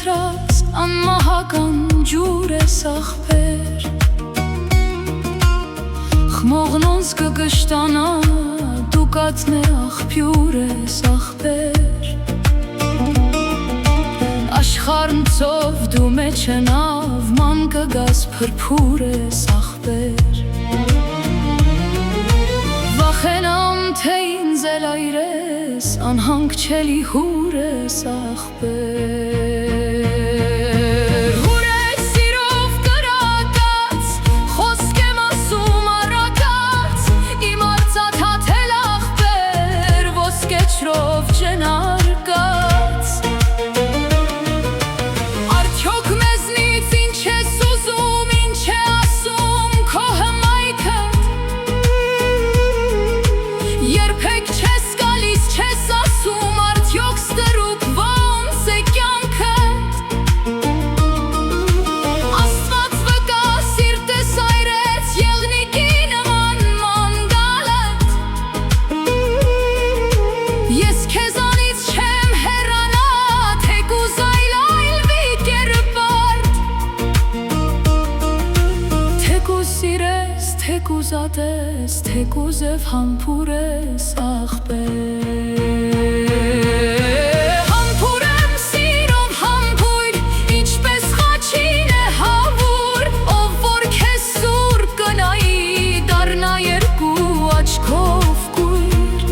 լցրած անմահական ջուր ես աղբեր Խմողնոնց կգշտանա դու կատնե աղբյուր ես աղբեր Աշխարհն ծով դու մեջ նավ ման կգաս փրփուր ես աղբեր Վախենամ թե ինձ էլ այրես անհանգչելի հուր ես աղբեր Հուր ես սիրով կրակած խոսք եմ ասում առակած իմ արծաթաթել աղբեր ոսկեչրով չնարկած Արդյոք մեզնից ինչ ես ուզում ինչ է ասում քո հմայքը Երբեք չես գալիս չես ասում արդյոք ստրուկ ոնց է կյանքդ Աստված վկա սիրտս այրեց եղնիկի նման մանգալդ Ես քեզանից չեմ հեռանա թեկուզ այլայլվի կերպարդ Թեկուզ սիրես թեկուզ ատես թեկուզ և համբուր ես աղբեր Համբուր եմ սիրով համբույր ինչպես խաչին է հավուր ով որ քեզ սուր կնայի դառնա երկու աչքով կույր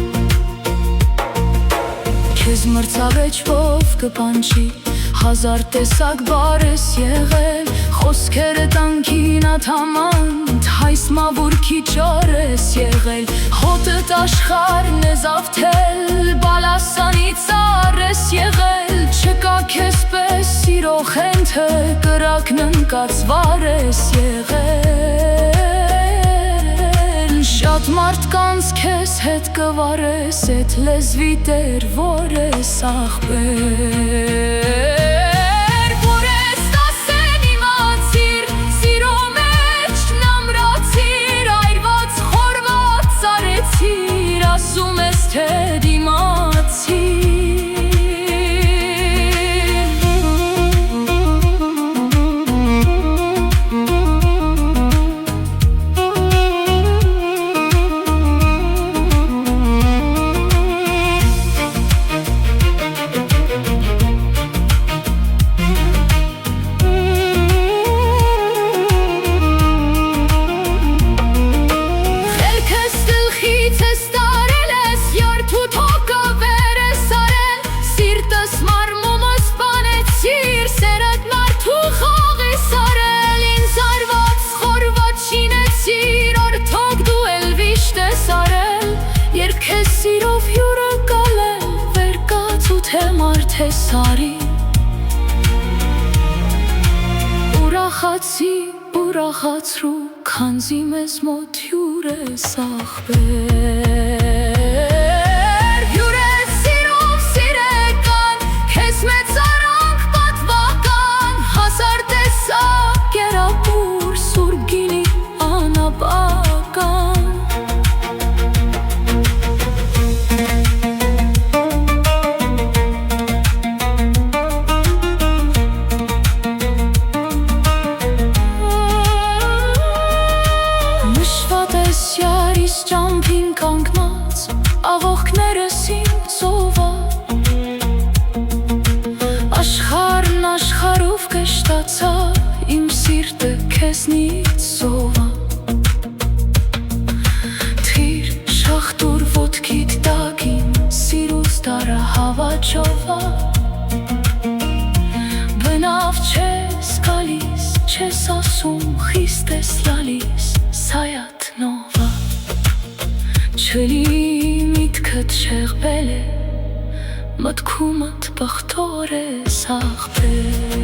Քեզ մրցավեճվով կպանչի հազար տեսակ բառ ես եղել Խոսքերը տանքին ատամանդ հայս մավուրքի ճար ես եղել Հոտդ աշխարհն է զավթել բալասանի ծառ ես եղել Չկա քեզ պես սիրո խենթը կրակն ընկած վար ես եղել Շատ մարդկանց քեզ հետ կվարես էդ լեզվի տեր որ ես աղբեր Ասում ես թե Երկես սիրով հյուրը կալել վեր կաց ու թե մարդ է սարի Ուրախացի ուրախացրու քանզի մեզ մոտ հյուր ես աղբեր Հյուր ես սիրով սիրեկան քեզ մեծարանք պատվական Հազար տեսակ կերապուր սուրբ գինի անապական Յարիս ճամփին կանգնած աղոքներս իմ ծովա Աշխարհն աշխարհով կշտացա իմ սիրտը քեզնից սովա Թիր շախտուր ոտքիդ տակին սիրուս դարա հավաճովա Բնավ չես գալիս չես ասում խիստ ես լալիս սայատ նովա Չլի միտքդ շեղվել է մտքումդ բախտոր ես աղբեր